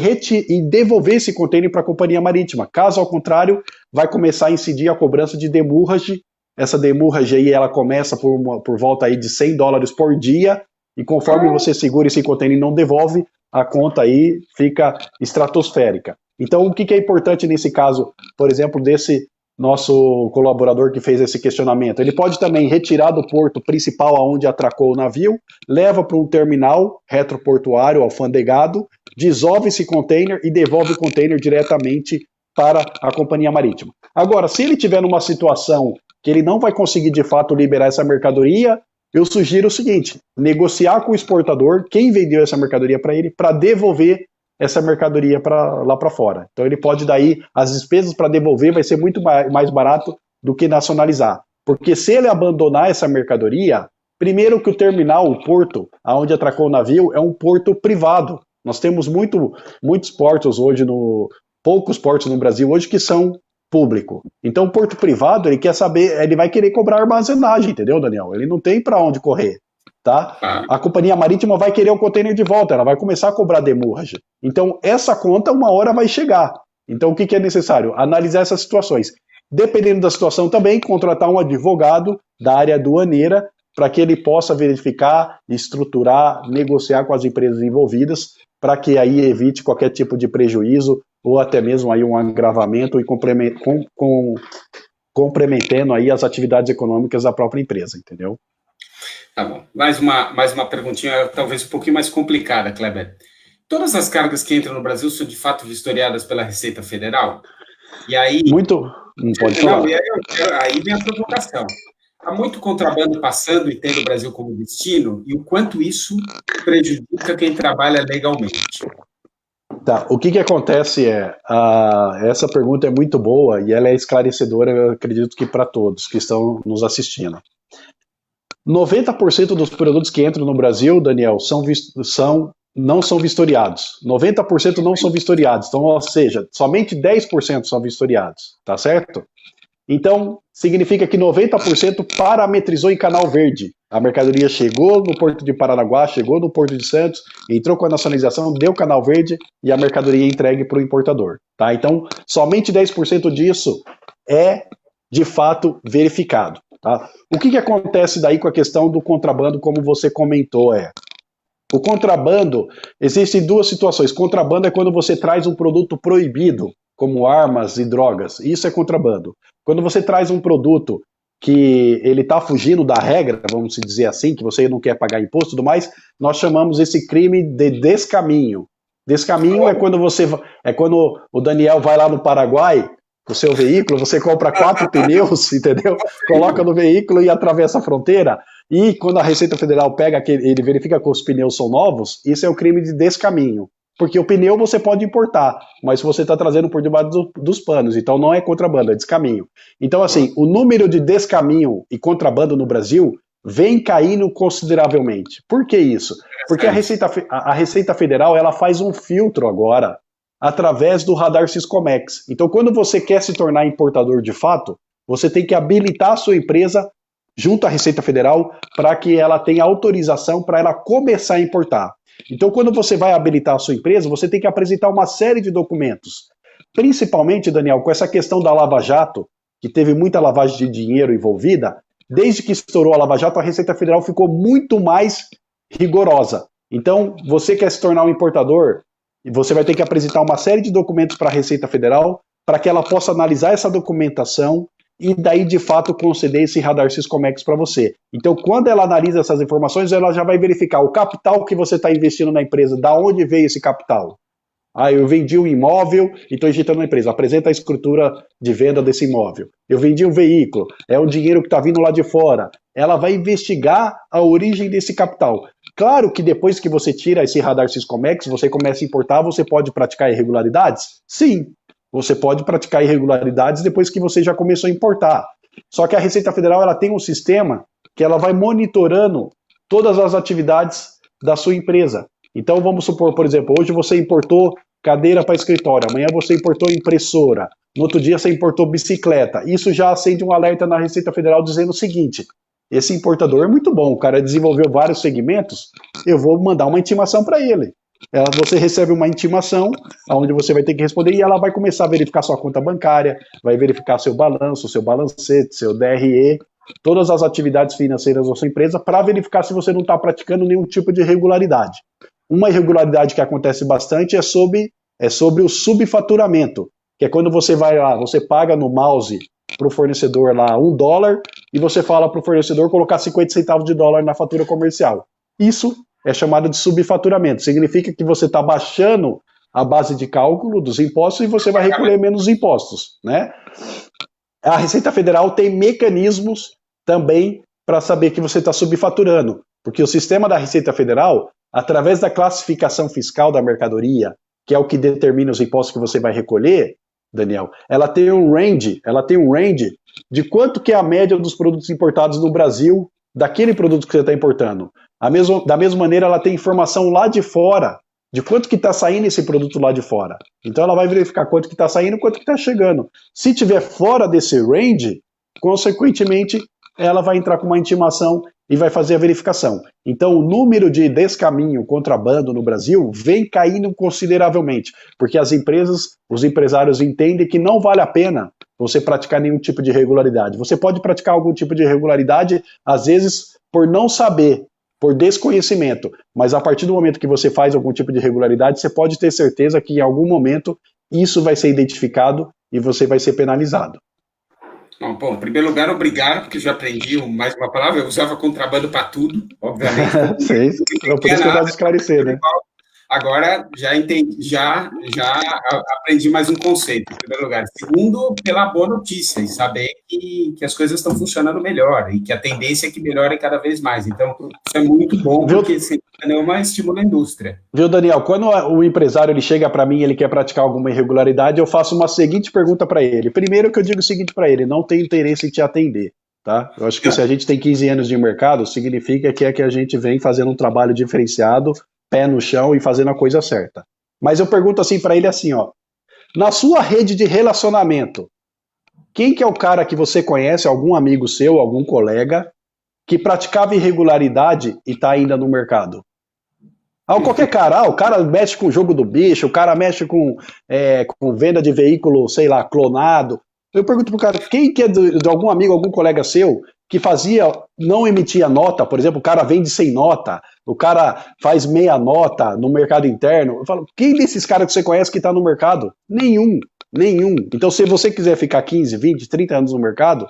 S2: devolver esse container para a companhia marítima. Caso ao contrário, vai começar a incidir a cobrança de demurrage. Essa demurrage aí, ela começa por volta aí de $100 por dia, e conforme você segura esse container e não devolve, a conta aí fica estratosférica. Então, o que é importante nesse caso, por exemplo, desse nosso colaborador que fez esse questionamento? Ele pode também retirar do porto principal aonde atracou o navio, leva para um terminal retroportuário alfandegado, dissolve esse container e devolve o container diretamente para a companhia marítima. Agora, se ele tiver numa situação que ele não vai conseguir de fato liberar essa mercadoria, eu sugiro o seguinte: negociar com o exportador, quem vendeu essa mercadoria para ele, para devolver essa mercadoria lá para fora. Então ele pode daí, as despesas para devolver vai ser muito mais barato do que nacionalizar. Porque se ele abandonar essa mercadoria, primeiro que o terminal, o porto, aonde atracou o navio, é um porto privado. Nós temos muitos portos hoje, poucos portos no Brasil hoje que são público. Então o porto privado, ele quer saber, ele vai querer cobrar armazenagem, entendeu, Daniel? Ele não tem para onde correr. Tá? A companhia marítima vai querer o container de volta, ela vai começar a cobrar demurragem. Então, essa conta uma hora vai chegar. Então, o que é necessário? Analisar essas situações. Dependendo da situação também, contratar um advogado da área aduaneira para que ele possa verificar, estruturar, negociar com as empresas envolvidas, para que aí evite qualquer tipo de prejuízo ou até mesmo aí um agravamento e comprometendo aí as atividades econômicas da própria empresa, entendeu?
S1: Tá bom. Mais uma perguntinha, talvez um pouquinho mais complicada, Kleber. Todas as cargas que entram no Brasil são de fato vistoriadas pela Receita Federal? E aí...
S2: Não pode falar.
S1: Não, aí vem a provocação. Há muito contrabando passando e tendo o Brasil como destino, e o quanto isso prejudica quem trabalha legalmente?
S2: Tá, o que acontece essa pergunta é muito boa e ela é esclarecedora, eu acredito que para todos que estão nos assistindo. 90% dos produtos que entram no Brasil, Daniel, não são vistoriados. 90% não são vistoriados. Então, ou seja, somente 10% são vistoriados, tá certo? Então, significa que 90% parametrizou em canal verde. A mercadoria chegou no Porto de Paranaguá, chegou no Porto de Santos, entrou com a nacionalização, deu canal verde e a mercadoria é entregue para o importador. Tá? Então, somente 10% disso é, de fato, verificado. Tá? O que acontece daí com a questão do contrabando, como você comentou, o contrabando, existem duas situações. Contrabando é quando você traz um produto proibido, como armas e drogas, isso é contrabando. Quando você traz um produto que ele está fugindo da regra, vamos dizer assim, que você não quer pagar imposto e tudo mais, nós chamamos esse crime de descaminho. Descaminho é quando o Daniel vai lá no Paraguai, o seu veículo, você compra 4 pneus, entendeu? Coloca no veículo e atravessa a fronteira. E quando a Receita Federal pega, ele verifica que os pneus são novos, isso é o crime de descaminho. Porque o pneu você pode importar, mas você está trazendo por debaixo dos panos, então não é contrabando, é descaminho. Então, assim, o número de descaminho e contrabando no Brasil vem caindo consideravelmente. Por que isso? Porque a Receita Federal ela faz um filtro agora através do radar Siscomex. Então, quando você quer se tornar importador de fato, você tem que habilitar a sua empresa junto à Receita Federal para que ela tenha autorização para ela começar a importar. Então, quando você vai habilitar a sua empresa, você tem que apresentar uma série de documentos. Principalmente, Daniel, com essa questão da Lava Jato, que teve muita lavagem de dinheiro envolvida, desde que estourou a Lava Jato, a Receita Federal ficou muito mais rigorosa. Então, você quer se tornar um importador, você vai ter que apresentar uma série de documentos para a Receita Federal para que ela possa analisar essa documentação e daí, de fato, conceder esse radar Siscomex para você. Então, quando ela analisa essas informações, ela já vai verificar o capital que você está investindo na empresa, da onde veio esse capital. Eu vendi um imóvel e estou injetando na empresa. Apresenta a escritura de venda desse imóvel. Eu vendi um veículo, é um dinheiro que está vindo lá de fora. Ela vai investigar a origem desse capital. Claro que depois que você tira esse radar Siscomex, você começa a importar, você pode praticar irregularidades? Sim. Você pode praticar irregularidades depois que você já começou a importar. Só que a Receita Federal ela tem um sistema que ela vai monitorando todas as atividades da sua empresa. Então vamos supor, por exemplo, hoje você importou cadeira para escritório, amanhã você importou impressora, no outro dia você importou bicicleta. Isso já acende um alerta na Receita Federal dizendo o seguinte: esse importador é muito bom, o cara desenvolveu vários segmentos, eu vou mandar uma intimação para ele. Você recebe uma intimação, onde você vai ter que responder, e ela vai começar a verificar sua conta bancária, vai verificar seu balanço, seu balancete, seu DRE, todas as atividades financeiras da sua empresa, para verificar se você não está praticando nenhum tipo de irregularidade. Uma irregularidade que acontece bastante é sobre é sobre o subfaturamento, que é quando você vai lá, você paga no mouse para o fornecedor lá $1 e você fala para o fornecedor colocar 50 centavos de dólar na fatura comercial. Isso é chamado de subfaturamento. Significa que você está baixando a base de cálculo dos impostos e você vai recolher menos impostos, né? A Receita Federal tem mecanismos também para saber que você está subfaturando, porque o sistema da Receita Federal, através da classificação fiscal da mercadoria, que é o que determina os impostos que você vai recolher, Daniel, ela tem um range de quanto que é a média dos produtos importados no Brasil, daquele produto que você está importando. Da mesma maneira, ela tem informação lá de fora, de quanto que está saindo esse produto lá de fora. Então ela vai verificar quanto que está saindo e quanto que está chegando. Se tiver fora desse range, consequentemente, ela vai entrar com uma intimação e vai fazer a verificação. Então o número de descaminho, contrabando no Brasil vem caindo consideravelmente, porque as empresas, os empresários entendem que não vale a pena você praticar nenhum tipo de irregularidade. Você pode praticar algum tipo de irregularidade, às vezes, por não saber, por desconhecimento, mas a partir do momento que você faz algum tipo de irregularidade, você pode ter certeza que em algum momento isso vai ser identificado e você vai ser penalizado.
S1: Bom, em primeiro lugar, obrigado, porque já aprendi mais uma palavra, eu usava contrabando para tudo, obviamente.
S2: Sim, por isso que eu gosto de esclarecer, né?
S1: Agora já entendi, já aprendi mais um conceito, em primeiro lugar. Segundo, pela boa notícia, e saber que as coisas estão funcionando melhor, e que a tendência é que melhore cada vez mais. Então, isso é muito bom, porque sem nenhuma estimula a indústria.
S2: Viu, Daniel, quando o empresário ele chega para mim e ele quer praticar alguma irregularidade, eu faço uma seguinte pergunta para ele. Primeiro que eu digo o seguinte para ele, não tem interesse em te atender. Tá? Eu acho que se a gente tem 15 anos de mercado, significa que é que a gente vem fazendo um trabalho diferenciado, pé no chão e fazendo a coisa certa. Mas eu pergunto assim para ele assim, ó, na sua rede de relacionamento, quem que é o cara que você conhece, algum amigo seu, algum colega, que praticava irregularidade e está ainda no mercado? Qualquer cara, o cara mexe com o jogo do bicho, o cara mexe com venda de veículo, sei lá, clonado. Eu pergunto pro cara, quem que é de algum amigo, algum colega seu, que não emitia nota, por exemplo, o cara vende sem nota, o cara faz meia nota no mercado interno. Eu falo, quem desses caras que você conhece que está no mercado? Nenhum. Então, se você quiser ficar 15, 20, 30 anos no mercado,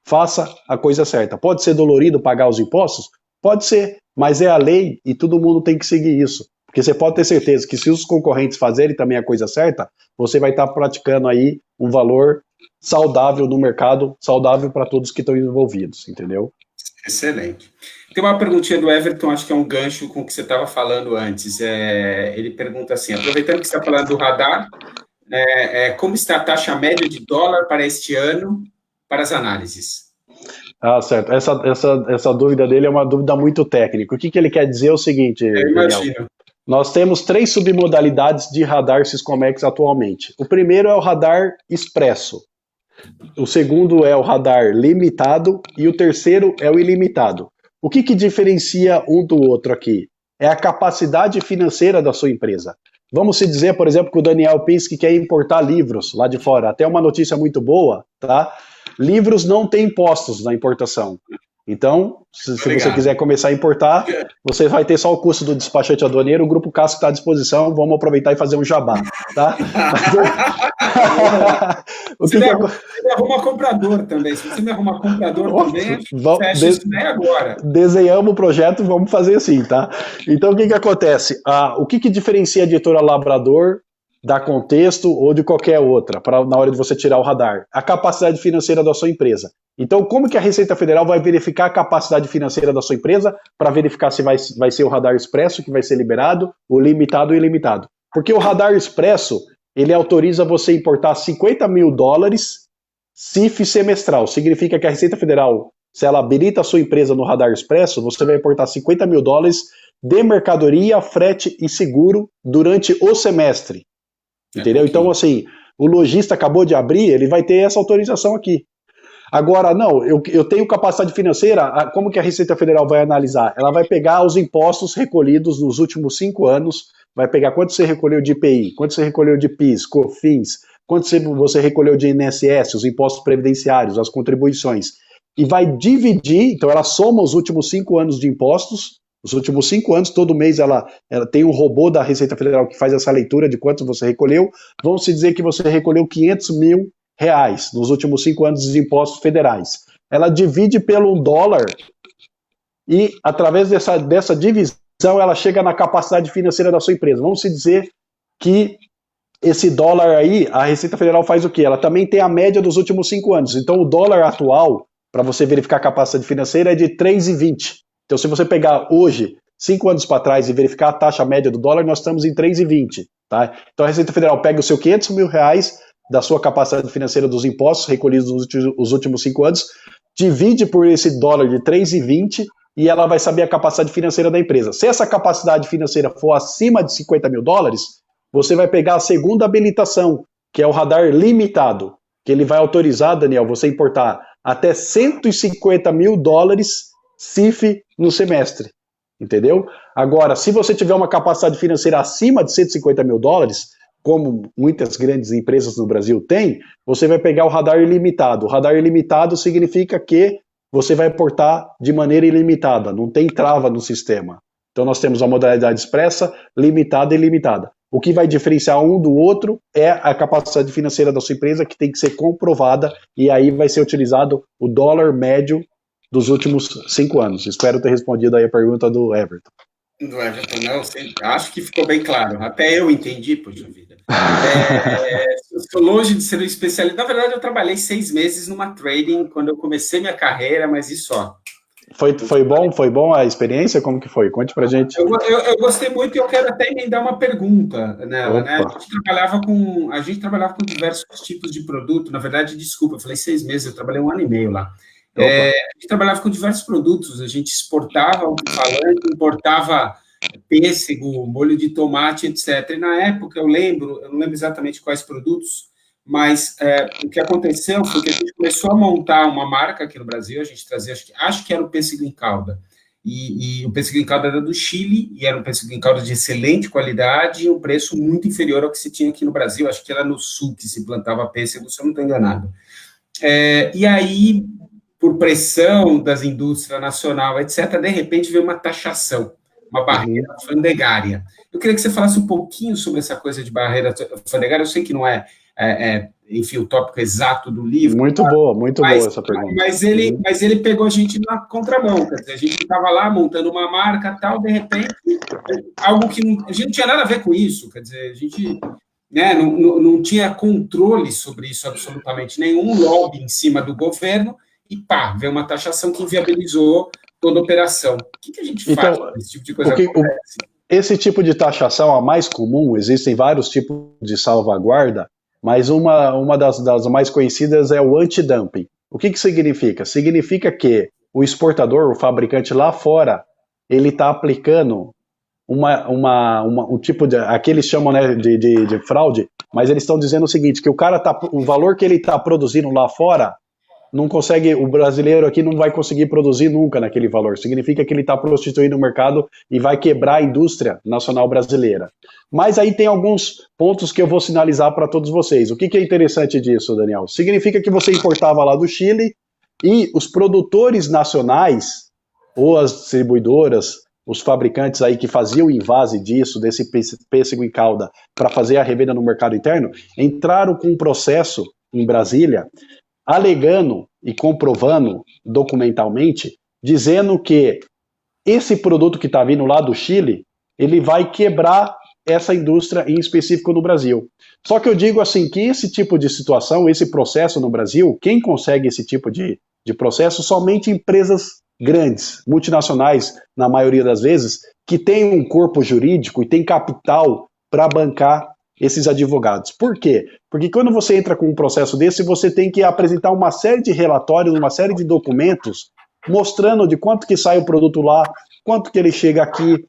S2: faça a coisa certa. Pode ser dolorido pagar os impostos? Pode ser, mas é a lei e todo mundo tem que seguir isso. Porque você pode ter certeza que se os concorrentes fazerem também a coisa certa, você vai estar praticando aí um valor saudável no mercado, saudável para todos que estão envolvidos, entendeu?
S1: Excelente. Tem uma perguntinha do Everton, acho que é um gancho com o que você estava falando antes. Ele pergunta assim, aproveitando que você está falando do radar, como está a taxa média de dólar para este ano para as análises?
S2: Certo. Essa dúvida dele é uma dúvida muito técnica. O que ele quer dizer é o seguinte, Daniel. Nós temos 3 submodalidades de radar Syscomex atualmente. O primeiro é o radar expresso. O segundo é o radar limitado e o terceiro é o ilimitado. O que diferencia um do outro aqui? É a capacidade financeira da sua empresa. Vamos se dizer, por exemplo, que o Daniel Pinsky quer importar livros lá de fora. Até uma notícia muito boa, tá? Livros não têm impostos na importação. Então, se você quiser começar a importar, você vai ter só o custo do despachante aduaneiro, o Grupo Casco está à disposição, vamos aproveitar e fazer um jabá, tá?
S1: Você me arruma comprador também, se você me arrumar comprador também, fecha isso daí agora.
S2: Desenhamos o projeto, vamos fazer assim, tá? Então, o que acontece? O que diferencia a editora Labrador da Contexto ou de qualquer outra, na hora de você tirar o radar? A capacidade financeira da sua empresa. Então, como que a Receita Federal vai verificar a capacidade financeira da sua empresa para verificar se vai ser o radar expresso que vai ser liberado, o limitado e o ilimitado? Porque o radar expresso, ele autoriza você importar $50 mil CIF semestral. Significa que a Receita Federal, se ela habilita a sua empresa no radar expresso, você vai importar $50 mil de mercadoria, frete e seguro durante o semestre. Entendeu? Então, assim, o lojista acabou de abrir, ele vai ter essa autorização aqui. Agora, não, eu tenho capacidade financeira, como que a Receita Federal vai analisar? Ela vai pegar os impostos recolhidos nos últimos 5 anos, vai pegar quanto você recolheu de IPI, quanto você recolheu de PIS, COFINS, quanto você recolheu de INSS, os impostos previdenciários, as contribuições, e vai dividir, então ela soma os últimos 5 anos de impostos, Nos últimos 5 anos, todo mês ela tem um robô da Receita Federal que faz essa leitura de quanto você recolheu. Vamos se dizer que você recolheu R$500 mil nos últimos 5 anos de impostos federais. Ela divide pelo dólar e, através dessa divisão, ela chega na capacidade financeira da sua empresa. Vamos se dizer que esse dólar aí, a Receita Federal faz o quê? Ela também tem a média dos últimos 5 anos. Então, o dólar atual, para você verificar a capacidade financeira, é de 3,20. Então, se você pegar hoje, 5 anos para trás, e verificar a taxa média do dólar, nós estamos em 3,20. Tá? Então, a Receita Federal pega o seu R$500 mil da sua capacidade financeira dos impostos recolhidos nos últimos 5 anos, divide por esse dólar de 3,20 e ela vai saber a capacidade financeira da empresa. Se essa capacidade financeira for acima de $50 mil, você vai pegar a segunda habilitação, que é o radar limitado, que ele vai autorizar, Daniel, você importar até $150 mil CIF no semestre, entendeu? Agora, se você tiver uma capacidade financeira acima de $150 mil, como muitas grandes empresas no Brasil têm, você vai pegar o radar ilimitado. O radar ilimitado significa que você vai importar de maneira ilimitada, não tem trava no sistema. Então nós temos a modalidade expressa, limitada e ilimitada. O que vai diferenciar um do outro é a capacidade financeira da sua empresa, que tem que ser comprovada, e aí vai ser utilizado o dólar médio dos últimos 5 anos. Espero ter respondido aí a pergunta do Everton.
S1: Do Everton, não, acho que ficou bem claro. Até eu entendi, poxa vida. Estou longe de ser um especialista. Na verdade, eu trabalhei 6 meses numa trading quando eu comecei minha carreira, mas isso só.
S2: Foi bom a experiência? Como que foi? Conte pra gente.
S1: Eu gostei muito e eu quero até emendar uma pergunta nela, né? A gente trabalhava com diversos tipos de produto. Na verdade, desculpa, eu falei 6 meses, eu trabalhei 1 ano e meio lá. A gente trabalhava com diversos produtos, a gente exportava alto-falante, importava pêssego, molho de tomate, etc. E na época, eu não lembro exatamente quais produtos, mas o que aconteceu foi que a gente começou a montar uma marca aqui no Brasil, a gente trazia, acho que era o pêssego em calda, e o pêssego em calda era do Chile, e era um pêssego em calda de excelente qualidade, e um preço muito inferior ao que se tinha aqui no Brasil, acho que era no sul que se plantava pêssego, se eu não estou enganado. E aí, por pressão das indústrias nacional, etc., de repente veio uma taxação, uma barreira alfandegária. Eu queria que você falasse um pouquinho sobre essa coisa de barreira alfandegária. Eu sei que não é, enfim, o tópico exato do livro.
S2: Muito boa essa pergunta.
S1: Mas ele pegou a gente na contramão, quer dizer, a gente estava lá montando uma marca, tal, de repente, algo que a gente não tinha nada a ver com isso, quer dizer, a gente... não tinha controle sobre isso absolutamente nenhum, lobby em cima do governo, e pá, veio uma taxação que inviabilizou toda a operação. O que a gente faz quando esse tipo de coisa acontece?
S2: Esse tipo de taxação, a mais comum, existem vários tipos de salvaguarda, mas uma das mais conhecidas é o antidumping. O que significa? Significa que o exportador, o fabricante lá fora, ele está aplicando um tipo de, aqui eles chamam, né, de fraude, mas eles estão dizendo o seguinte, que o valor que ele está produzindo lá fora, não consegue, o brasileiro aqui não vai conseguir produzir nunca naquele valor. Significa que ele está prostituindo o mercado e vai quebrar a indústria nacional brasileira. Mas aí tem alguns pontos que eu vou sinalizar para todos vocês. O que é interessante disso, Daniel? Significa que você importava lá do Chile e os produtores nacionais, ou as distribuidoras, os fabricantes aí que faziam o invase disso, desse pêssego em calda, para fazer a revenda no mercado interno, entraram com um processo em Brasília, alegando e comprovando documentalmente, dizendo que esse produto que está vindo lá do Chile, ele vai quebrar essa indústria em específico no Brasil. Só que eu digo assim, que esse tipo de situação, esse processo no Brasil, quem consegue esse tipo de processo, somente empresas grandes, multinacionais, na maioria das vezes, que têm um corpo jurídico e tem capital para bancar esses advogados. Por quê? Porque quando você entra com um processo desse, você tem que apresentar uma série de relatórios, uma série de documentos, mostrando de quanto que sai o produto lá, quanto que ele chega aqui,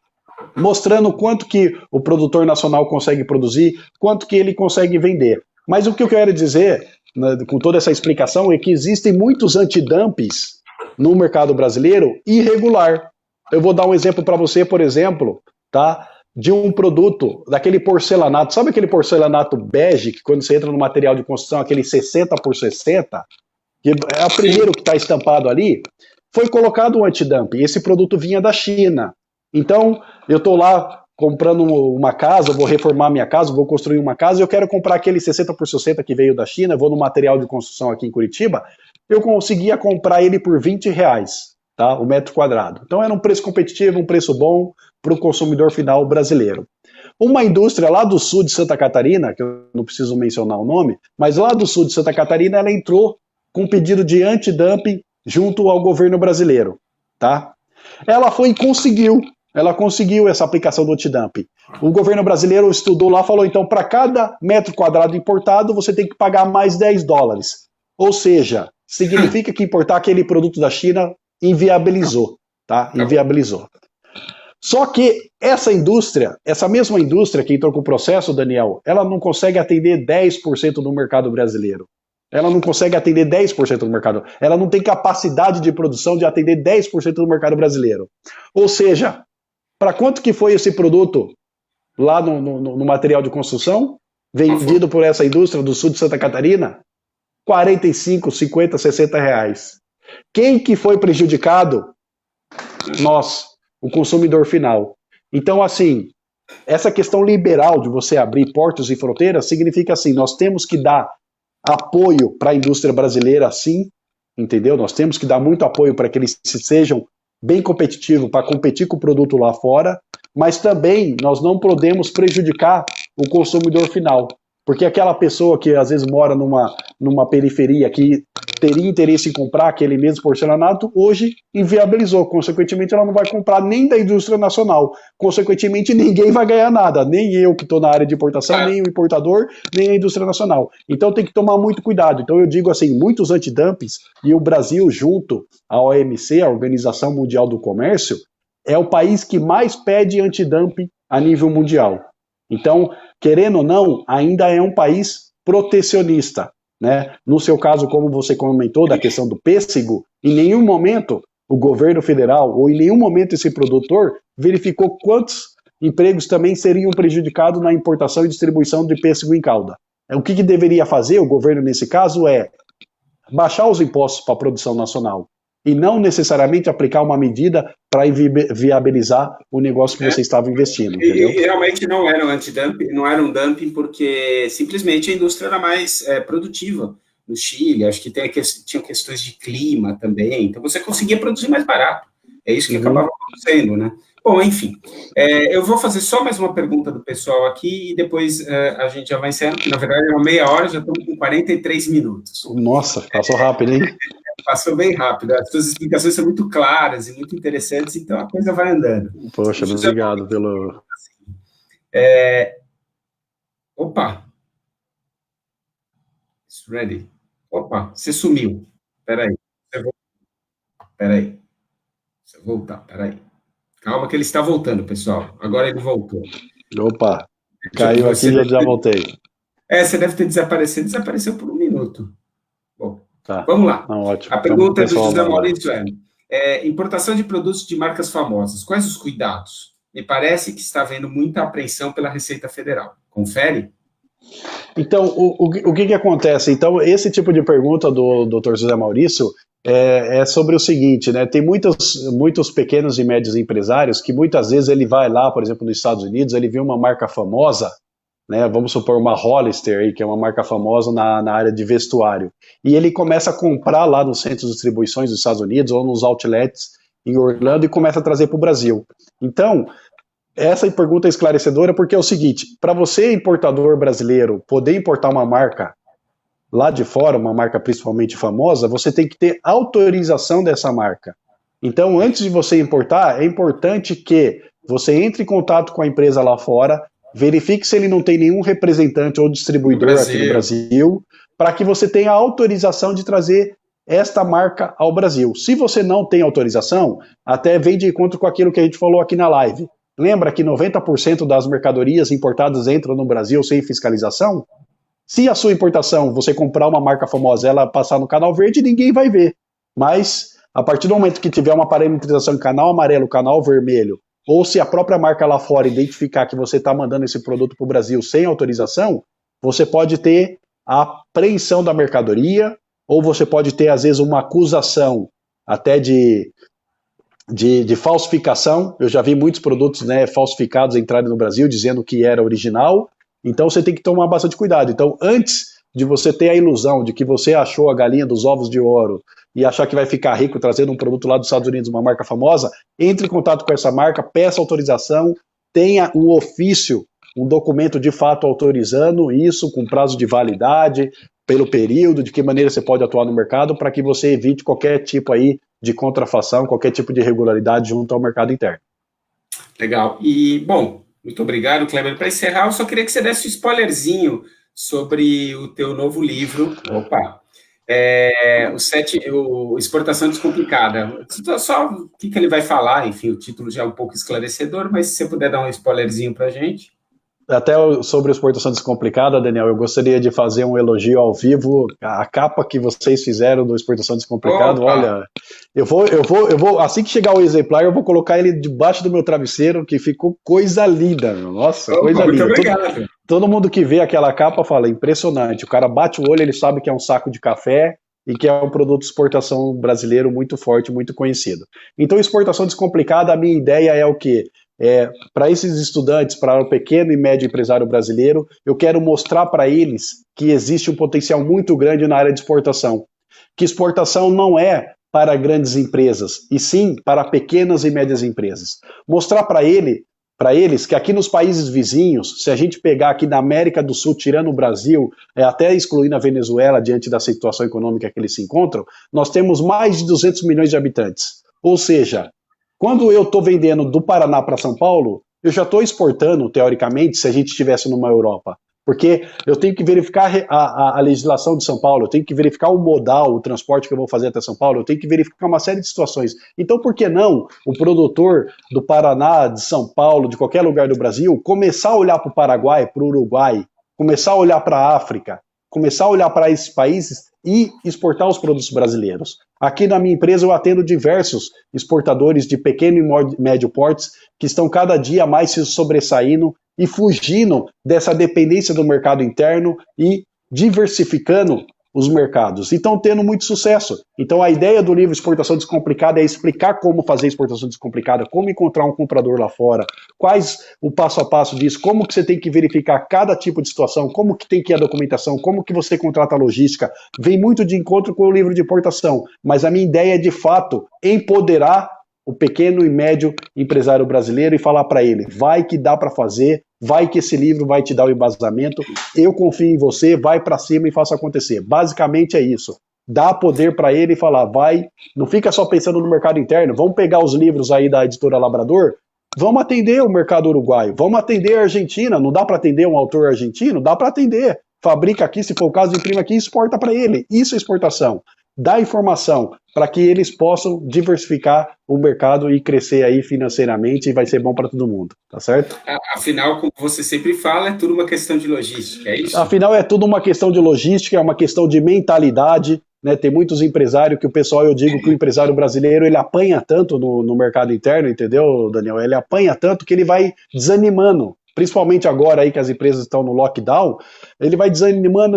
S2: mostrando quanto que o produtor nacional consegue produzir, quanto que ele consegue vender. Mas o que eu quero dizer, né, com toda essa explicação, é que existem muitos antidumpings no mercado brasileiro irregular. Eu vou dar um exemplo para você, por exemplo, tá? De um produto, daquele porcelanato, sabe aquele porcelanato bege, que quando você entra no material de construção, aquele 60x60, que é o primeiro que está estampado ali, foi colocado um antidumping. Esse produto vinha da China. Então, eu estou lá comprando uma casa, vou reformar minha casa, vou construir uma casa, e eu quero comprar aquele 60 por 60 que veio da China, vou no material de construção aqui em Curitiba, eu conseguia comprar ele por R$ 20, tá? O metro quadrado. Então era um preço competitivo, um preço bom para o consumidor final brasileiro. Uma indústria lá do sul de Santa Catarina, que eu não preciso mencionar o nome, mas lá do sul de Santa Catarina, ela entrou com um pedido de antidumping junto ao governo brasileiro, tá? Ela foi e conseguiu essa aplicação do antidumping. O governo brasileiro estudou lá, falou, então, para cada metro quadrado importado, você tem que pagar mais $10. Ou seja, significa que importar aquele produto da China inviabilizou, tá? Inviabilizou. Só que essa mesma indústria que entrou com o processo, Daniel, ela não consegue atender 10% do mercado brasileiro. Ela não consegue atender 10% do mercado. Ela não tem capacidade de produção de atender 10% do mercado brasileiro. Ou seja, para quanto que foi esse produto lá no material de construção, vendido por essa indústria do sul de Santa Catarina? 45, 50, 60 reais. Quem que foi prejudicado? Nós, o consumidor final. Então, assim, essa questão liberal de você abrir portos e fronteiras significa assim, nós temos que dar apoio para a indústria brasileira, sim, entendeu? Nós temos que dar muito apoio para que eles sejam bem competitivos para competir com o produto lá fora, mas também nós não podemos prejudicar o consumidor final, porque aquela pessoa que às vezes mora numa periferia que teria interesse em comprar aquele mesmo porcelanato, hoje inviabilizou, consequentemente ela não vai comprar nem da indústria nacional, consequentemente ninguém vai ganhar nada, nem eu que estou na área de importação, nem o importador, nem a indústria nacional. Então tem que tomar muito cuidado. Então eu digo assim, muitos antidumpings, e o Brasil junto à OMC, a Organização Mundial do Comércio, é o país que mais pede antidumping a nível mundial. Então, querendo ou não, ainda é um país protecionista, né? No seu caso, como você comentou, da questão do pêssego, em nenhum momento o governo federal, ou em nenhum momento esse produtor, verificou quantos empregos também seriam prejudicados na importação e distribuição de pêssego em calda. O que deveria fazer o governo nesse caso é baixar os impostos para a produção nacional e não necessariamente aplicar uma medida para viabilizar o negócio que você estava investindo, entendeu?
S1: E realmente não era um antidumping, não era um dumping porque simplesmente a indústria era mais produtiva no Chile, acho que tinha questões de clima também, então você conseguia produzir mais barato, é isso que acabava acontecendo, né? Bom, enfim, eu vou fazer só mais uma pergunta do pessoal aqui e depois a gente já vai encerrando, porque na verdade é uma meia hora, já estamos com 43 minutos.
S2: Nossa, passou rápido, hein?
S1: Passou bem rápido, as suas explicações são muito claras e muito interessantes, então a coisa vai andando.
S2: Poxa, obrigado pelo...
S1: Opa! It's ready. Opa, você sumiu. Peraí. Peraí. Você voltar, peraí. Calma que ele está voltando, pessoal. Agora ele voltou.
S2: Opa, caiu aqui e eu já voltei.
S1: Você deve ter desaparecido. Desapareceu por um minuto. Bom,
S2: tá.
S1: Vamos lá.
S2: Não, ótimo.
S1: A pergunta do José Maurício importação de produtos de marcas famosas. Quais os cuidados? Me parece que está havendo muita apreensão pela Receita Federal. Confere?
S2: Então, o que acontece? Então, esse tipo de pergunta do Dr. José Maurício é sobre o seguinte, né? Tem muitos pequenos e médios empresários que muitas vezes ele vai lá, por exemplo, nos Estados Unidos, ele vê uma marca famosa, né? Vamos supor uma Hollister, aí, que é uma marca famosa na área de vestuário, e ele começa a comprar lá nos centros de distribuições dos Estados Unidos ou nos outlets em Orlando e começa a trazer para o Brasil. Então, essa pergunta é esclarecedora porque é o seguinte, para você, importador brasileiro, poder importar uma marca lá de fora, uma marca principalmente famosa, você tem que ter autorização dessa marca. Então, antes de você importar, é importante que você entre em contato com a empresa lá fora, verifique se ele não tem nenhum representante ou distribuidor aqui no Brasil, para que você tenha autorização de trazer esta marca ao Brasil. Se você não tem autorização, até vem de encontro com aquilo que a gente falou aqui na live. Lembra que 90% das mercadorias importadas entram no Brasil sem fiscalização? Se a sua importação, você comprar uma marca famosa, ela passar no canal verde, ninguém vai ver. Mas, a partir do momento que tiver uma parametrização em canal amarelo, canal vermelho, ou se a própria marca lá fora identificar que você está mandando esse produto para o Brasil sem autorização, você pode ter a apreensão da mercadoria, ou você pode ter, às vezes, uma acusação até de de falsificação. Eu já vi muitos produtos, né, falsificados entrarem no Brasil dizendo que era original, então você tem que tomar bastante cuidado. Então, antes de você ter a ilusão de que você achou a galinha dos ovos de ouro e achar que vai ficar rico trazendo um produto lá dos Estados Unidos, uma marca famosa, entre em contato com essa marca, peça autorização, tenha um ofício, um documento de fato autorizando isso, com prazo de validade, pelo período, de que maneira você pode atuar no mercado, para que você evite qualquer tipo aí de contrafação, qualquer tipo de irregularidade junto ao mercado interno.
S1: Legal. E, bom, muito obrigado, Kleber. Para encerrar, eu só queria que você desse um spoilerzinho sobre o teu novo livro. Opa! O Exportação Descomplicada. Só o que ele vai falar, enfim, o título já é um pouco esclarecedor, mas se você puder dar um spoilerzinho para a gente.
S2: Até sobre a exportação descomplicada, Daniel, eu gostaria de fazer um elogio ao vivo. A capa que vocês fizeram do Exportação Descomplicado, olha, eu vou, assim que chegar o exemplar, eu vou colocar ele debaixo do meu travesseiro, que ficou coisa linda, meu. Nossa, coisa linda.
S1: Muito obrigado.
S2: Todo mundo que vê aquela capa fala, impressionante. O cara bate o olho, ele sabe que é um saco de café e que é um produto de exportação brasileiro muito forte, muito conhecido. Então, exportação descomplicada, a minha ideia é o quê? Para esses estudantes, para o pequeno e médio empresário brasileiro, eu quero mostrar para eles que existe um potencial muito grande na área de exportação. Que exportação não é para grandes empresas, e sim para pequenas e médias empresas. Mostrar para eles que aqui nos países vizinhos, se a gente pegar aqui na América do Sul, tirando o Brasil, até excluindo a Venezuela, diante da situação econômica que eles se encontram, nós temos mais de 200 milhões de habitantes. Ou seja, quando eu estou vendendo do Paraná para São Paulo, eu já estou exportando, teoricamente, se a gente estivesse numa Europa. Porque eu tenho que verificar a legislação de São Paulo, eu tenho que verificar o modal, o transporte que eu vou fazer até São Paulo, eu tenho que verificar uma série de situações. Então, por que não o produtor do Paraná, de São Paulo, de qualquer lugar do Brasil, começar a olhar para o Paraguai, para o Uruguai, começar a olhar para a África, começar a olhar para esses países e exportar os produtos brasileiros? Aqui na minha empresa eu atendo diversos exportadores de pequeno e médio portes que estão cada dia mais se sobressaindo e fugindo dessa dependência do mercado interno e diversificando os mercados. E estão tendo muito sucesso. Então a ideia do livro Exportação Descomplicada é explicar como fazer exportação descomplicada, como encontrar um comprador lá fora, quais o passo a passo disso, como que você tem que verificar cada tipo de situação, como que tem que ir a documentação, como que você contrata a logística. Vem muito de encontro com o livro de importação, mas a minha ideia é de fato empoderar o pequeno e médio empresário brasileiro e falar para ele, vai que dá para fazer, vai que esse livro vai te dar o embasamento, eu confio em você, vai para cima e faça acontecer. Basicamente é isso. Dá poder para ele e falar, vai, não fica só pensando no mercado interno, vamos pegar os livros aí da editora Labrador, vamos atender o mercado uruguaio, vamos atender a Argentina, não dá para atender um autor argentino? Dá para atender. Fabrica aqui, se for o caso, imprime aqui e exporta para ele. Isso é exportação. Dá informação para que eles possam diversificar o mercado e crescer aí financeiramente e vai ser bom para todo mundo, tá certo?
S1: Afinal, como você sempre fala, é tudo uma questão de logística, é isso?
S2: Afinal, é tudo uma questão de logística, é uma questão de mentalidade, né? Tem muitos empresários que o pessoal, eu digo que o empresário brasileiro, ele apanha tanto no mercado interno, entendeu, Daniel? Ele apanha tanto que ele vai desanimando. Principalmente agora aí que as empresas estão no lockdown, ele vai desanimando.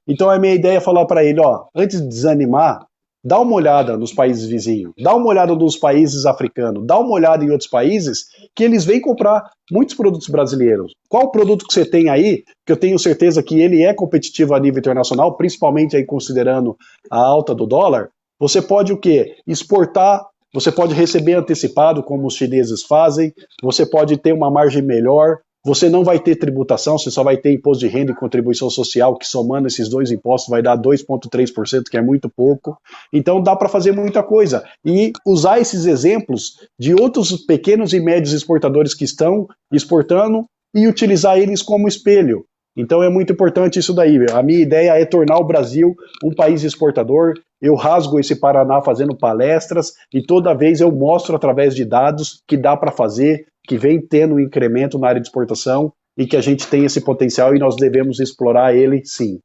S2: Então a minha ideia é falar para ele, ó, antes de desanimar, dá uma olhada nos países vizinhos, dá uma olhada nos países africanos, dá uma olhada em outros países que eles vêm comprar muitos produtos brasileiros. Qual produto que você tem aí, que eu tenho certeza que ele é competitivo a nível internacional, principalmente aí considerando a alta do dólar, você pode o quê? Exportar. Você pode receber antecipado, como os chineses fazem, você pode ter uma margem melhor, você não vai ter tributação, você só vai ter imposto de renda e contribuição social, que somando esses dois impostos vai dar 2,3%, que é muito pouco. Então dá para fazer muita coisa. E usar esses exemplos de outros pequenos e médios exportadores que estão exportando e utilizar eles como espelho. Então é muito importante isso daí. A minha ideia é tornar o Brasil um país exportador. Eu rasgo esse Paraná fazendo palestras e toda vez eu mostro através de dados que dá para fazer, que vem tendo um incremento na área de exportação e que a gente tem esse potencial e nós devemos explorar ele sim.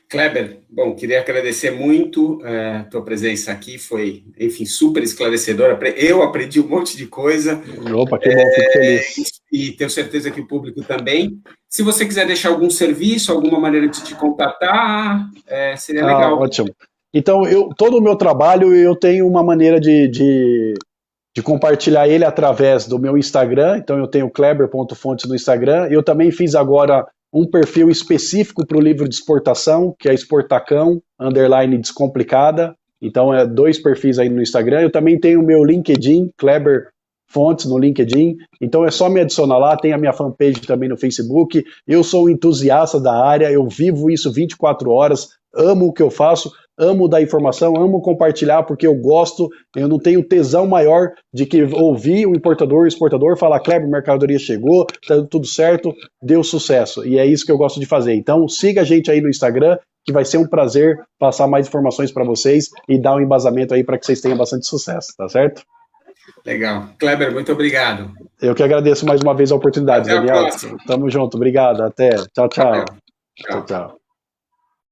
S1: Kleber, bom, queria agradecer muito a tua presença aqui, foi, enfim, super esclarecedora. Eu aprendi um monte de coisa.
S2: Opa, que bom, fico feliz.
S1: E tenho certeza que o público também. Se você quiser deixar algum serviço, alguma maneira de te contatar, seria legal.
S2: Ótimo. Então, todo o meu trabalho, eu tenho uma maneira de compartilhar ele através do meu Instagram. Então, eu tenho kleber.fontes no Instagram. Eu também fiz agora um perfil específico para o livro de exportação, que é Exportacão, _descomplicada. Então, 2 perfis aí no Instagram. Eu também tenho o meu LinkedIn, Kleber Fontes no LinkedIn. Então, é só me adicionar lá. Tem a minha fanpage também no Facebook. Eu sou um entusiasta da área, eu vivo isso 24 horas, amo o que eu faço, amo dar informação, amo compartilhar, porque eu gosto, eu não tenho tesão maior de que ouvir o exportador falar, Kleber, mercadoria chegou, tá tudo certo, deu sucesso. E é isso que eu gosto de fazer. Então, siga a gente aí no Instagram, que vai ser um prazer passar mais informações para vocês e dar um embasamento aí para que vocês tenham bastante sucesso, tá certo?
S1: Legal. Kleber, muito obrigado.
S2: Eu que agradeço mais uma vez a oportunidade,
S1: Até
S2: Daniel.
S1: a próxima.
S2: Tamo junto, obrigado, até. Tchau, tchau.
S1: Tchau.
S2: Tchau, tchau.